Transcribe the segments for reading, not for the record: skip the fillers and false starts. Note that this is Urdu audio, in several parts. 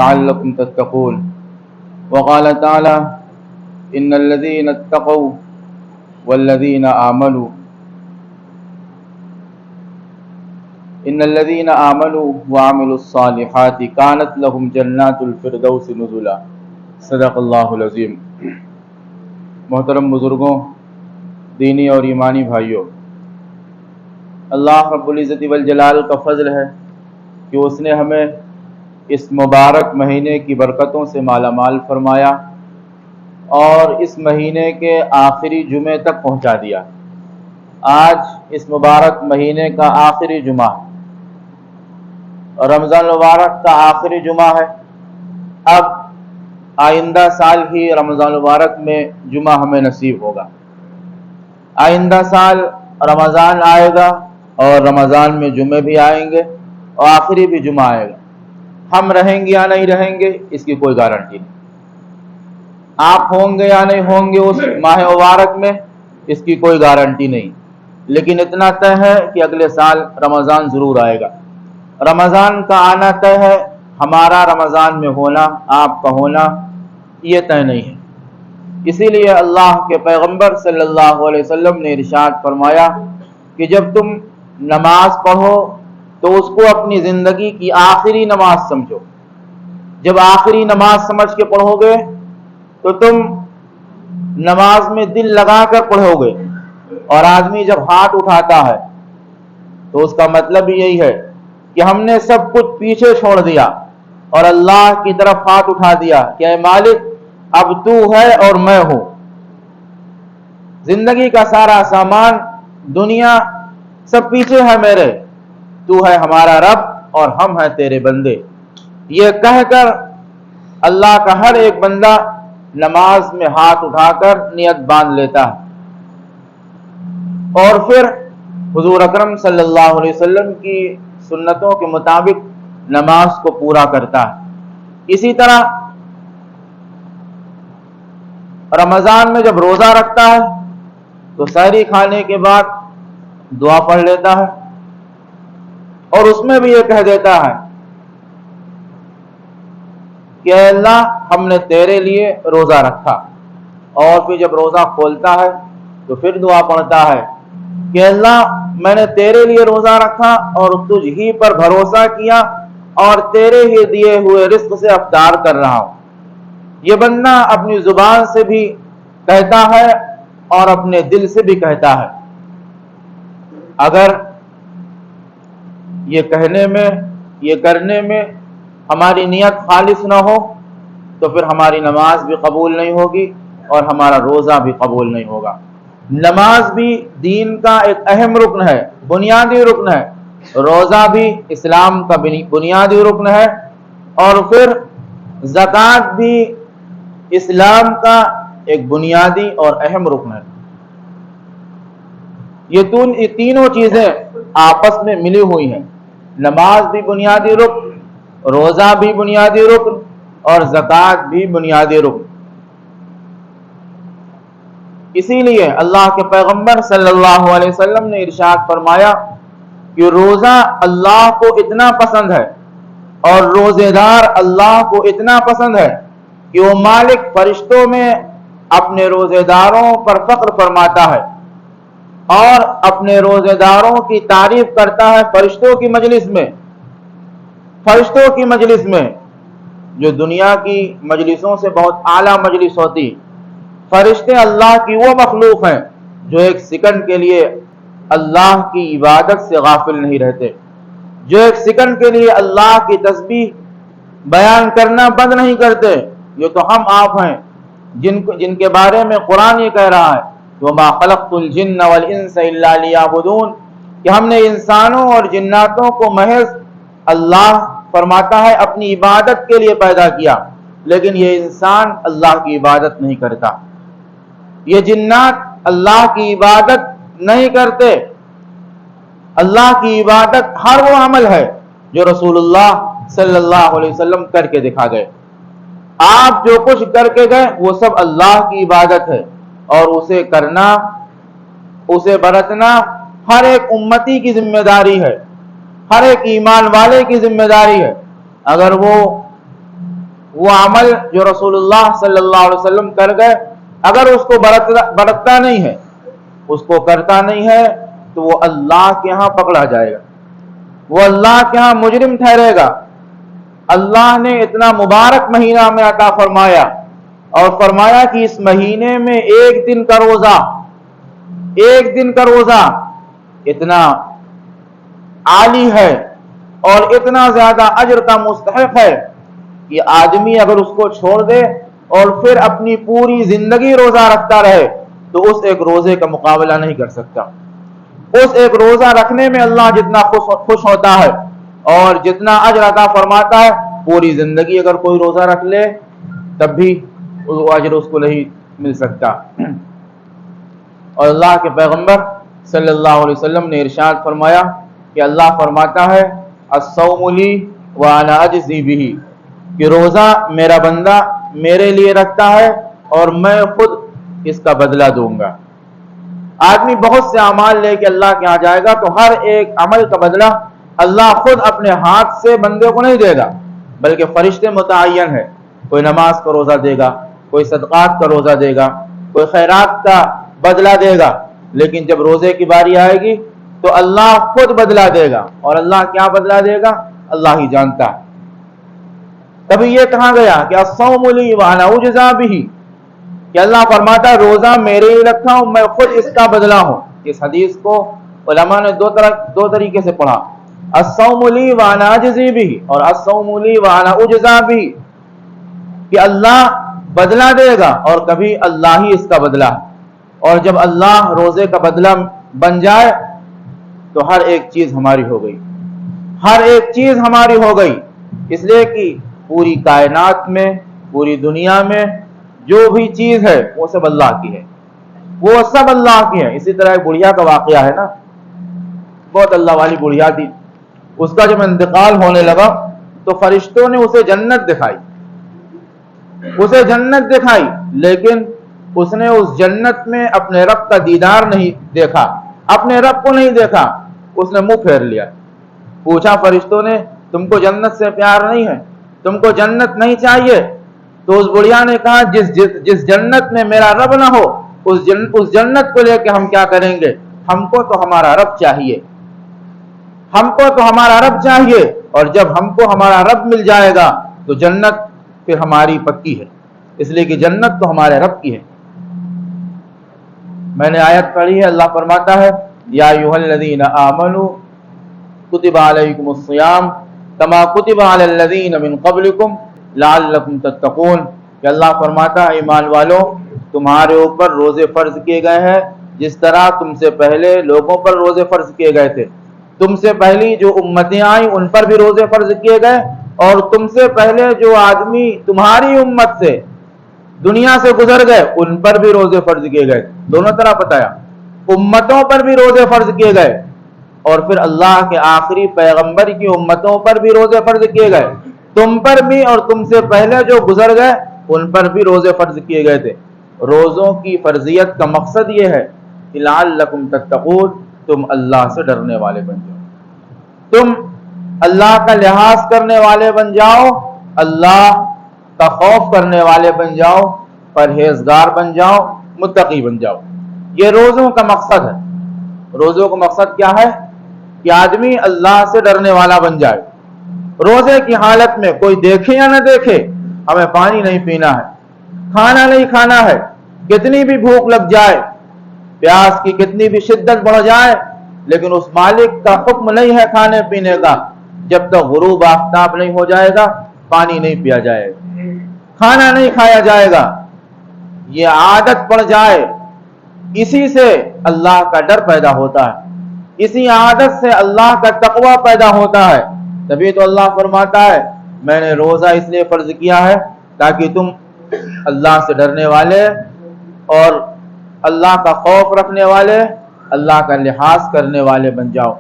لعلكم تتقون وقال تعالى إن الذين اتقوا والذين آمنوا وعملوا الصالحات كانت لهم جنات الفردوس نزلا صدق اللہ العظیم۔ محترم بزرگوں، دینی اور ایمانی بھائیوں، اللہ رب العزت والجلال کا فضل ہے کہ اس نے ہمیں اس مبارک مہینے کی برکتوں سے مالا مال فرمایا اور اس مہینے کے آخری جمعے تک پہنچا دیا۔ آج اس مبارک مہینے کا آخری جمعہ، رمضان المبارک کا آخری جمعہ ہے۔ اب آئندہ سال ہی رمضان المبارک میں جمعہ ہمیں نصیب ہوگا۔ آئندہ سال رمضان آئے گا اور رمضان میں جمعے بھی آئیں گے اور آخری بھی جمعہ آئے گا۔ ہم رہیں گے یا نہیں رہیں گے اس کی کوئی گارنٹی نہیں۔ آپ ہوں گے یا نہیں ہوں گے اس ماہ مبارک میں اس کی کوئی گارنٹی نہیں، لیکن اتنا طے ہے کہ اگلے سال رمضان ضرور آئے گا۔ رمضان کا آنا طے ہے، ہمارا رمضان میں ہونا، آپ کا ہونا یہ طے نہیں ہے۔ اسی لیے اللہ کے پیغمبر صلی اللہ علیہ وسلم نے ارشاد فرمایا کہ جب تم نماز پڑھو تو اس کو اپنی زندگی کی آخری نماز سمجھو۔ جب آخری نماز سمجھ کے پڑھو گے تو تم نماز میں دل لگا کر پڑھو گے، اور آدمی جب ہاتھ اٹھاتا ہے تو اس کا مطلب یہی ہے کہ ہم نے سب کچھ پیچھے چھوڑ دیا اور اللہ کی طرف ہاتھ اٹھا دیا کہ اے مالک اب تو ہے اور میں ہوں۔ زندگی کا سارا سامان، دنیا سب پیچھے ہے میرے، تو ہے ہمارا رب اور ہم ہیں تیرے بندے۔ یہ کہہ کر اللہ کا ہر ایک بندہ نماز میں ہاتھ اٹھا کر نیت باندھ لیتا ہے اور پھر حضور اکرم صلی اللہ علیہ وسلم کی سنتوں کے مطابق نماز کو پورا کرتا ہے۔ اسی طرح رمضان میں جب روزہ رکھتا ہے تو سحری کھانے کے بعد دعا پڑھ لیتا ہے اور اس میں بھی یہ کہہ دیتا ہے کہ اے اللہ ہم نے تیرے لیے روزہ رکھا، اور پھر جب روزہ کھولتا ہے تو پھر دعا پڑھتا ہے کہ اللہ میں نے تیرے لیے روزہ رکھا اور تجھ ہی پر بھروسہ کیا اور تیرے ہی دیے ہوئے رزق سے افطار کر رہا ہوں۔ یہ بندہ اپنی زبان سے بھی کہتا ہے اور اپنے دل سے بھی کہتا ہے۔ اگر یہ کہنے میں، یہ کرنے میں ہماری نیت خالص نہ ہو تو پھر ہماری نماز بھی قبول نہیں ہوگی اور ہمارا روزہ بھی قبول نہیں ہوگا۔ نماز بھی دین کا ایک اہم رکن ہے، بنیادی رکن ہے۔ روزہ بھی اسلام کا بنیادی رکن ہے، اور پھر زکوٰۃ بھی اسلام کا ایک بنیادی اور اہم رکن ہے۔ یہ تینوں چیزیں آپس میں ملی ہوئی ہیں، نماز بھی بنیادی رکن، روزہ بھی بنیادی رکن اور زکوٰۃ بھی بنیادی رکن۔ اسی لیے اللہ کے پیغمبر صلی اللہ علیہ وسلم نے ارشاد فرمایا کہ روزہ اللہ کو اتنا پسند ہے اور روزے دار اللہ کو اتنا پسند ہے کہ وہ مالک فرشتوں میں اپنے روزے داروں پر فخر فرماتا ہے اور اپنے روزے داروں کی تعریف کرتا ہے فرشتوں کی مجلس میں۔ فرشتوں کی مجلس میں، جو دنیا کی مجلسوں سے بہت اعلیٰ مجلس ہوتی، فرشتے اللہ کی وہ مخلوق ہیں جو ایک سیکنڈ کے لیے اللہ کی عبادت سے غافل نہیں رہتے، جو ایک سیکنڈ کے لیے اللہ کی تسبیح بیان کرنا بند نہیں کرتے۔ یہ تو ہم آپ ہیں جن کے بارے میں قرآن یہ کہہ رہا ہے وَمَا خَلَقْتُ الْجِنَّ وَالْإِنسَ إِلَّا لِيَعْبُدُونَ، کہ ہم نے انسانوں اور جناتوں کو محض، اللہ فرماتا ہے، اپنی عبادت کے لیے پیدا کیا، لیکن یہ انسان اللہ کی عبادت نہیں کرتا، یہ جنات اللہ کی عبادت نہیں کرتے۔ اللہ کی عبادت ہر وہ عمل ہے جو رسول اللہ صلی اللہ علیہ وسلم کر کے دکھا گئے۔ آپ جو کچھ کر کے گئے وہ سب اللہ کی عبادت ہے، اور اسے کرنا، اسے برتنا ہر ایک امتی کی ذمہ داری ہے، ہر ایک ایمان والے کی ذمہ داری ہے۔ اگر وہ وہ عمل جو رسولullah صلی اللہ علیہ وسلم کر گئے اگر اس کو برتتا نہیں ہے، اس کو کرتا نہیں ہے، تو وہ اللہ کے ہاں پکڑا جائے گا، وہ اللہ کے ہاں مجرم ٹھہرے گا۔ اللہ نے اتنا مبارک مہینہ میں عطا فرمایا اور فرمایا کہ اس مہینے میں ایک دن کا روزہ اتنا عالی ہے اور اتنا زیادہ اجر کا مستحق ہے کہ آدمی اگر اس کو چھوڑ دے اور پھر اپنی پوری زندگی روزہ رکھتا رہے تو اس ایک روزے کا مقابلہ نہیں کر سکتا۔ اس ایک روزہ رکھنے میں اللہ جتنا خوش ہوتا ہے اور جتنا اجر عطا فرماتا ہے، پوری زندگی اگر کوئی روزہ رکھ لے تب بھی وہ اجر اس کو نہیں مل سکتا۔ اور اللہ کے پیغمبر صلی اللہ علیہ وسلم نے ارشاد فرمایا کہ اللہ فرماتا ہے الصوم لی وانا اجزی بہ، کہ روزہ میرا بندہ میرے لیے رکھتا ہے اور میں خود اس کا بدلہ دوں گا۔ آدمی بہت سے اعمال لے کے اللہ کے ہاں جائے گا تو ہر ایک عمل کا بدلہ اللہ خود اپنے ہاتھ سے بندے کو نہیں دے گا، بلکہ فرشتے متعین ہے، کوئی نماز کا روزہ دے گا، کوئی صدقات کا روزہ دے گا، کوئی خیرات کا بدلہ دے گا، لیکن جب روزے کی باری آئے گی تو اللہ خود بدلہ دے گا، اور اللہ کیا بدلہ دے گا اللہ ہی جانتا ہے۔ تبھی یہ کہا گیا کہ الصوم لی وانا اجزی بہ، کہ اللہ فرماتا ہے روزہ میرے ہی رکھا ہوں، میں خود اس کا بدلہ ہوں۔ اس حدیث کو علماء نے دو طریقے سے پڑھا، الصوم لی وانا اجزی بہ اور الصوم لی وانا اجزی بہ، کہ اللہ بدلہ دے گا اور کبھی اللہ ہی اس کا بدلہ ہے۔ اور جب اللہ روزے کا بدلہ بن جائے تو ہر ایک چیز ہماری ہو گئی، ہر ایک چیز ہماری ہو گئی، اس لیے کہ پوری کائنات میں، پوری دنیا میں جو بھی چیز ہے وہ سب اللہ کی ہے، وہ سب اللہ کی ہے۔ اسی طرح ایک بڑھیا کا واقعہ ہے نا، بہت اللہ والی بڑھیا تھی، اس کا جب انتقال ہونے لگا تو فرشتوں نے اسے جنت دکھائی، لیکن اس نے اس جنت میں اپنے رب کا دیدار نہیں دیکھا، اپنے رب کو نہیں دیکھا، اس نے منہ پھیر لیا۔ پوچھا فرشتوں نے تم کو جنت سے پیار نہیں ہے، تم کو جنت نہیں چاہیے؟ تو اس بڑھیا نے کہا جس جنت میں میرا رب نہ ہو اس جنت کو لے کے ہم کیا کریں گے، ہم کو تو ہمارا رب چاہیے، ہم کو تو ہمارا رب چاہیے، اور جب ہم کو ہمارا رب مل جائے گا تو جنت پھر ہماری پکی ہے، اس لیے کہ جنت تو ہمارے رب کی ہے۔ میں نے آیت پڑھی ہے، اللہ فرماتا ہے یا ایھا الذین آمنوا کتب علیکم الصیام کما کتب علی الذین من قبلکم لعلکم تتقون، کہ اللہ فرماتا ہے ایمان والو تمہارے اوپر روزے فرض کیے گئے ہیں جس طرح تم سے پہلے لوگوں پر روزے فرض کیے گئے تھے۔ تم سے پہلی جو امتیں آئیں ان پر بھی روزے فرض کیے گئے، اور تم سے پہلے جو آدمی تمہاری امت سے دنیا سے گزر گئے ان پر بھی روزے فرض کیے گئے، دونوں طرح بتایا، امتوں پر بھی روزے فرض کیے گئے اور پھر اللہ کے آخری پیغمبر کی امتوں پر بھی روزے فرض کیے گئے، تم پر بھی اور تم سے پہلے جو گزر گئے ان پر بھی روزے فرض کیے گئے تھے۔ روزوں کی فرضیت کا مقصد یہ ہے کہ لعلکم تتقون، تم اللہ سے ڈرنے والے بن جاؤ، تم اللہ کا لحاظ کرنے والے بن جاؤ، اللہ کا خوف کرنے والے بن جاؤ، پرہیزگار بن جاؤ، متقی بن جاؤ۔ یہ روزوں کا مقصد ہے۔ روزوں کا مقصد کیا ہے؟ کہ آدمی اللہ سے ڈرنے والا بن جائے۔ روزے کی حالت میں کوئی دیکھے یا نہ دیکھے ہمیں پانی نہیں پینا ہے، کھانا نہیں کھانا ہے، کتنی بھی بھوک لگ جائے، پیاس کی کتنی بھی شدت بڑھ جائے، لیکن اس مالک کا حکم نہیں ہے کھانے پینے کا، جب تک غروب آفتاب نہیں ہو جائے گا پانی نہیں پیا جائے گا، کھانا نہیں کھایا جائے گا۔ یہ عادت پڑ جائے، اسی سے اللہ کا ڈر پیدا ہوتا ہے، اسی عادت سے اللہ کا تقوی پیدا ہوتا ہے۔ تبھی تو اللہ فرماتا ہے میں نے روزہ اس لیے فرض کیا ہے تاکہ تم اللہ سے ڈرنے والے اور اللہ کا خوف رکھنے والے، اللہ کا لحاظ کرنے والے بن جاؤ۔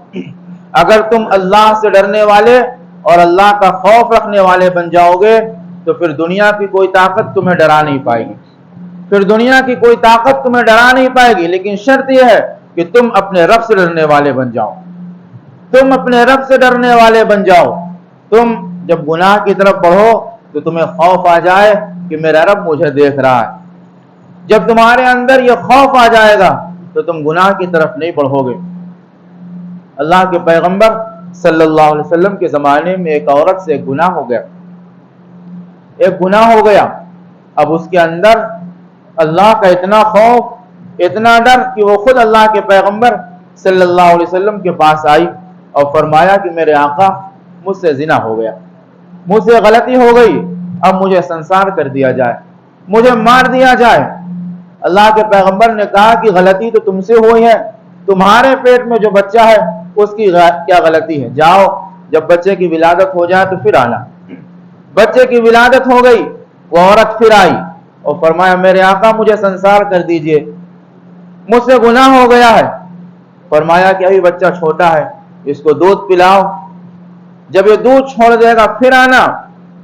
اگر تم اللہ سے ڈرنے والے اور اللہ کا خوف رکھنے والے بن جاؤ گے تو پھر دنیا کی کوئی طاقت تمہیں ڈرا نہیں پائے گی، پھر دنیا کی کوئی طاقت تمہیں ڈرا نہیں پائے گی، لیکن شرط یہ ہے کہ تم اپنے رب سے ڈرنے والے بن جاؤ، تم اپنے رب سے ڈرنے والے بن جاؤ۔ تم جب گناہ کی طرف بڑھو تو تمہیں خوف آ جائے کہ میرا رب مجھے دیکھ رہا ہے۔ جب تمہارے اندر یہ خوف آ جائے گا تو تم گناہ کی طرف نہیں بڑھو گے۔ اللہ کے پیغمبر صلی اللہ علیہ وسلم کے زمانے میں ایک عورت سے ایک گناہ ہو گیا، اب اس کے اندر اللہ کا اتنا خوف، اتنا ڈر کہ وہ خود اللہ کے پیغمبر صلی اللہ علیہ وسلم کے پاس آئی اور فرمایا کہ میرے آقا مجھ سے زنا ہو گیا، مجھ سے غلطی ہو گئی، اب مجھے سنسار کر دیا جائے، مجھے مار دیا جائے۔ اللہ کے پیغمبر نے کہا کہ غلطی تو تم سے ہوئی ہے، تمہارے پیٹ میں جو بچہ ہے اس کی کیا غلطی ہے، جاؤ جب بچے کی ولادت ہو جائے تو پھر آنا۔ بچے کی ولادت ہو گئی، وہ عورت پھر آئی اور فرمایا میرے آقا مجھے سنسار کر دیجئے، مجھ سے گناہ ہو گیا ہے۔ فرمایا کہ ابھی بچہ چھوٹا ہے، اس کو دودھ پلاؤ، جب یہ دودھ چھوڑ دے گا پھر آنا۔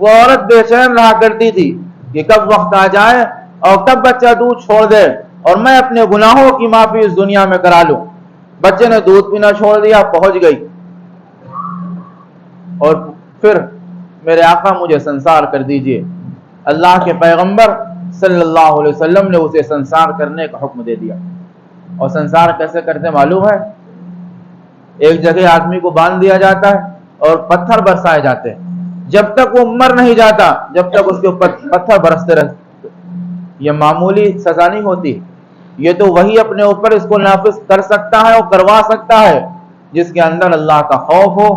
وہ عورت بے چین رہا کرتی تھی کہ کب وقت آ جائے اور کب بچہ دودھ چھوڑ دے اور میں اپنے گناہوں کی معافی اس دنیا میں کرا لوں۔ بچے نے دودھ پینا چھوڑ دیا، پہنچ گئی اور پھر میرے آقا مجھے سنسار کر دیجئے۔ اللہ کے پیغمبر صلی اللہ علیہ وسلم نے اسے سنسار کرنے کا حکم دے دیا۔ اور سنسار کیسے کرتے معلوم ہے؟ ایک جگہ آدمی کو باندھ دیا جاتا ہے اور پتھر برسائے جاتے ہیں، جب تک وہ مر نہیں جاتا جب تک اس کے اوپر پتھر برستے رہتے۔ یہ معمولی سزا نہیں ہوتی، یہ تو وہی اپنے اوپر اس کو نافذ کر سکتا ہے اور کروا سکتا ہے جس کے اندر اللہ کا خوف ہو،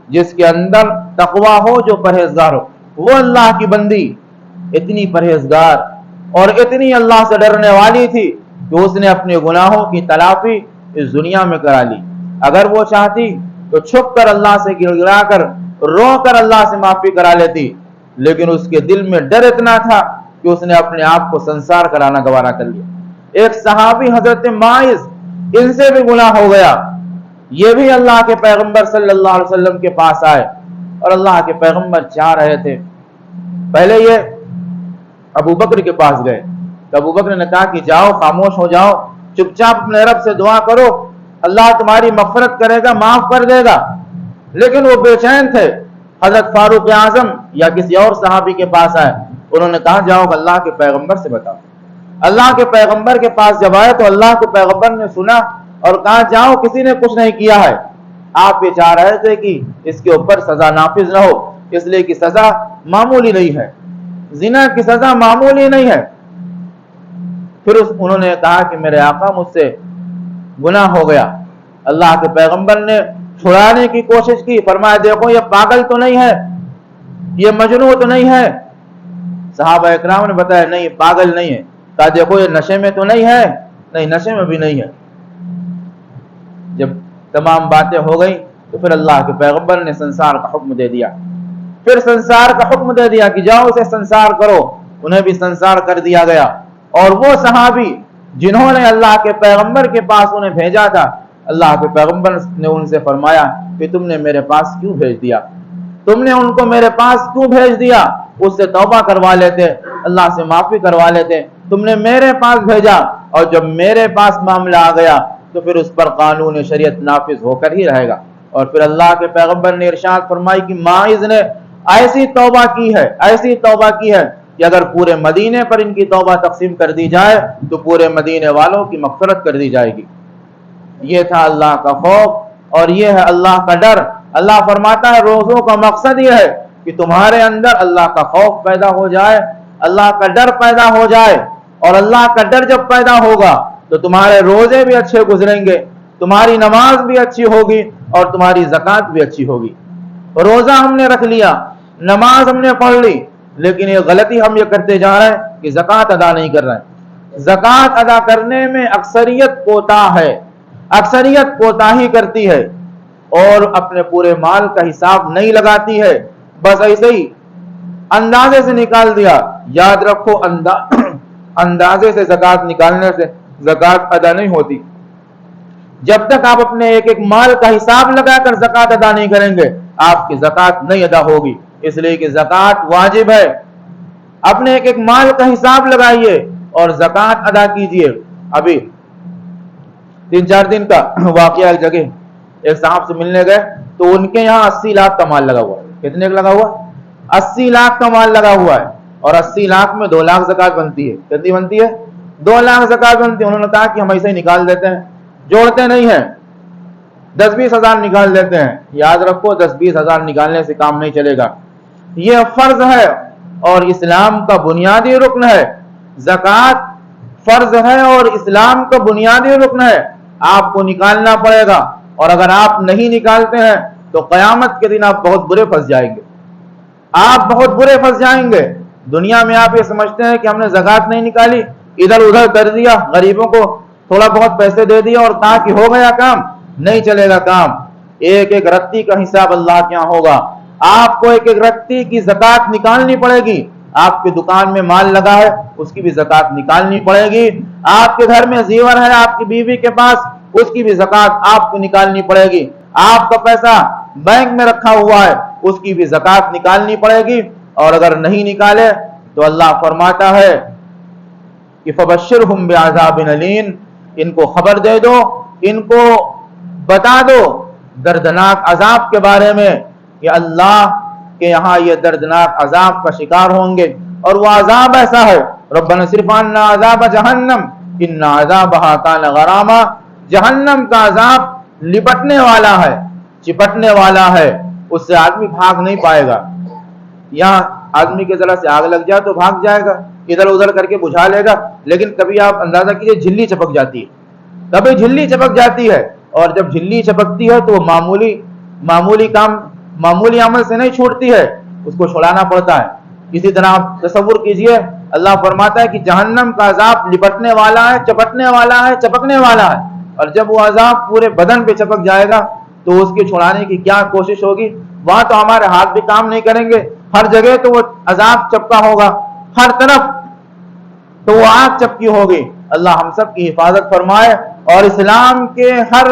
جس کے اندر تقوی ہو، جو پرہیزگار ہو۔ وہ اللہ کی بندی اتنی پرہیزگار اور اتنی اللہ سے ڈرنے والی تھی کہ اس نے اپنے گناہوں کی تلافی اس دنیا میں کرا لی۔ اگر وہ چاہتی تو چھپ کر اللہ سے گڑ گڑا کر رو کر اللہ سے معافی کرا لیتی، لیکن اس کے دل میں ڈر اتنا تھا کہ اس نے اپنے آپ کو سنسار کرانا گوارا کر لیا۔ ایک صحابی حضرت ماعز، ان سے بھی گناہ ہو گیا، یہ بھی اللہ کے پیغمبر صلی اللہ علیہ وسلم کے پاس آئے اور اللہ کے پیغمبر چاہ رہے تھے۔ پہلے یہ ابو بکر کے پاس گئے تو ابو بکر نے کہا کہ جاؤ، خاموش ہو جاؤ، چپ چاپ اپنے رب سے دعا کرو، اللہ تمہاری مغفرت کرے گا، معاف کر دے گا۔ لیکن وہ بے چین تھے۔ حضرت فاروق اعظم یا کسی اور صحابی کے پاس آئے، انہوں نے کہا جاؤ اللہ کے پیغمبر سے بتاؤ۔ اللہ کے پیغمبر کے پاس جب آئے تو اللہ کے پیغمبر نے سنا اور کہا جاؤ، کسی نے کچھ نہیں کیا ہے، آپ یہ چاہ رہے تھے کہ اس کے اوپر سزا نافذ نہ ہو، اس لیے کہ سزا معمولی نہیں ہے، زنا کی سزا معمولی نہیں ہے۔ پھر انہوں نے کہا کہ میرے آقا مجھ سے گناہ ہو گیا۔ اللہ کے پیغمبر نے چھڑانے کی کوشش کی، فرمایا دیکھو یہ پاگل تو نہیں ہے، یہ مجنون تو نہیں ہے۔ صحابہ اکرام نے بتایا نہیں، پاگل نہیں ہے۔ کہا دیکھو یہ نشے میں تو نہیں ہے، نہیں نشے میں بھی نہیں ہے۔ جب تمام باتیں ہو گئی تو پھر اللہ کے پیغمبر نے سنسار کا حکم دے دیا۔ پھر سنسار کا حکم دے دیا کہ جاؤ اسے سنسار کرو، انہیں بھی سنسار کر دیا گیا۔ اور وہ صحابی جنہوں نے اللہ کے پیغمبر کے پاس انہیں بھیجا تھا، اللہ کے پیغمبر نے ان سے فرمایا کہ تم نے میرے پاس کیوں بھیج دیا، تم نے ان کو میرے پاس کیوں بھیج دیا؟ اس سے توبہ کروا لیتے، اللہ سے معافی کروا لیتے، تم نے میرے پاس بھیجا، اور جب میرے پاس معاملہ آ گیا تو پھر اس پر قانون شریعت نافذ ہو کر ہی رہے گا۔ اور پھر اللہ کے پیغمبر نے ارشاد فرمائی کہ ماعز نے ایسی توبہ کی ہے، ایسی توبہ کی ہے کہ اگر پورے مدینے پر ان کی توبہ تقسیم کر دی جائے تو پورے مدینے والوں کی مغفرت کر دی جائے گی۔ یہ تھا اللہ کا خوف اور یہ ہے اللہ کا ڈر۔ اللہ فرماتا ہے روزوں کا مقصد یہ ہے کہ تمہارے اندر اللہ کا خوف پیدا ہو جائے، اللہ کا ڈر پیدا ہو جائے، اور اللہ کا ڈر جب پیدا ہوگا تو تمہارے روزے بھی اچھے گزریں گے، تمہاری نماز بھی اچھی ہوگی اور تمہاری زکوٰۃ بھی اچھی ہوگی۔ روزہ ہم نے رکھ لیا، نماز ہم نے پڑھ لی، لیکن یہ غلطی ہم یہ کرتے جا رہے ہیں کہ زکوٰۃ ادا نہیں کر رہے ہیں۔ زکوٰۃ ادا کرنے میں اکثریت کوتاہ ہے، اکثریت کوتاہی کرتی ہے اور اپنے پورے مال کا حساب نہیں لگاتی ہے، بس ایسے ہی اندازے سے نکال دیا۔ یاد رکھو اندازے سے زکوٰۃ نکالنے سے زکوٰۃ ادا نہیں ہوتی۔ جب تک آپ اپنے ایک ایک مال کا حساب لگا کر زکوٰۃ ادا نہیں کریں گے آپ کی زکوٰۃ نہیں ادا ہوگی، اس لیے کہ زکوٰۃ واجب ہے۔ اپنے ایک ایک مال کا حساب لگائیے اور زکوٰۃ ادا کیجئے۔ ابھی 3-4 دن کا واقعہ، ایک جگہ ایک صاحب سے ملنے گئے تو ان کے یہاں 80 لاکھ کا مال لگا ہوا۔ کتنے کا لگا ہوا؟ 80 لاکھ کا مال لگا ہوا ہے اور 80 لاکھ میں 2 لاکھ زکات بنتی ہے. کتنی بنتی ہے؟ 2 لاکھ زکات بنتی ہے. انہوں نے کہا کہ ہم ایسے ہی نکال دیتے ہیں, جوڑتے نہیں ہیں, 10-20 ہزار نکال دیتے ہیں. یاد رکھو 10-20 ہزار نکالنے سے کام نہیں چلے گا. یہ فرض ہے اور اسلام کا بنیادی رکن ہے. زکات فرض ہے اور اسلام کا بنیادی رکن ہے. آپ کو نکالنا پڑے گا, اور اگر آپ نہیں نکالتے ہیں تو قیامت کے دن آپ بہت برے پھنس جائیں گے. آپ بہت برے پھنس جائیں گے. دنیا میں آپ یہ سمجھتے ہیں کہ ہم نے زکات نہیں نکالی, ادھر ادھر کر دیا, غریبوں کو تھوڑا بہت پیسے دے دیا اور کہا کہ ہو گیا کام. نہیں چلے گا کام. ایک ایک رتی کا حساب اللہ کے یہاں ہوگا. آپ کو ایک ایک رتی کی زکات نکالنی پڑے گی. آپ کی دکان میں مال لگا ہے, اس کی بھی زکات نکالنی پڑے گی. آپ کے گھر میں زیور ہے آپ کی بیوی کے پاس, اس کی بھی زکات آپ کو نکالنی پڑے گی. آپ کا پیسہ بینک میں رکھا ہوا ہے, اس کی بھی زکات نکالنی پڑے گی. اور اگر نہیں نکالے تو اللہ فرماتا ہے کہ فبشرہم بعذاب الیم, ان کو خبر دے دو, ان کو بتا دو دردناک عذاب کے بارے میں کہ اللہ کے یہاں یہ دردناک عذاب کا شکار ہوں گے. اور وہ عذاب ایسا ہے, ربنا اصرف عنا عذاب جہنم ان عذابها کان غراما, جہنم کا عذاب لپٹنے والا ہے, چپٹنے والا ہے, اس سے آدمی بھاگ نہیں پائے گا. یہاں آدمی کے ذرا سے آگ لگ جائے تو بھاگ جائے گا, ادھر ادھر کر کے بجھا لے گا. لیکن کبھی آپ اندازہ کیجئے جھلی چپک جاتی ہے, کبھی جھلی چپک جاتی ہے, اور جب جھلی چپکتی ہے تو وہ معمولی کام, معمولی عمل سے نہیں چھوٹتی ہے, اس کو چھڑانا پڑتا ہے. اسی طرح آپ تصور کیجئے, اللہ فرماتا ہے کہ جہنم کا عذاب لپٹنے والا ہے, چپٹنے والا ہے, چپکنے والا ہے. اور جب وہ عذاب پورے بدن پہ چپک جائے گا تو اس کے چھڑانے کی کیا کوشش ہوگی. وہاں تو ہمارے ہاتھ بھی کام نہیں کریں گے, ہر جگہ تو وہ عذاب چپکا ہوگا, ہر طرف تو وہ آگ چپکی ہوگی. اللہ ہم سب کی حفاظت فرمائے اور اسلام کے ہر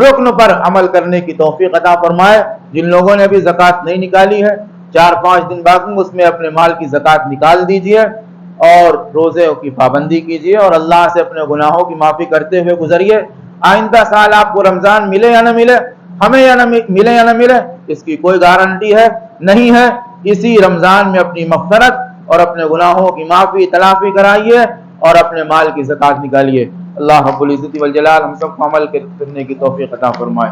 رکن پر عمل کرنے کی توفیق عطا فرمائے. جن لوگوں نے ابھی زکات نہیں نکالی ہے, 4-5 دن باقی, اس میں اپنے مال کی زکات نکال دیجئے اور روزے کی پابندی کیجئے اور اللہ سے اپنے گناہوں کی معافی کرتے ہوئے گزریے. آئندہ سال آپ کو رمضان ملے یا نہ ملے, ہمیں یا نہ ملے یا نہ ملے, اس کی کوئی گارنٹی ہے نہیں ہے. اسی رمضان میں اپنی مغفرت اور اپنے گناہوں کی معافی تلافی کرائیے اور اپنے مال کی زکات نکالیے. اللہ رب العزت والجلال ہم سب کو عمل کرنے کی توفیق عطا فرمائے.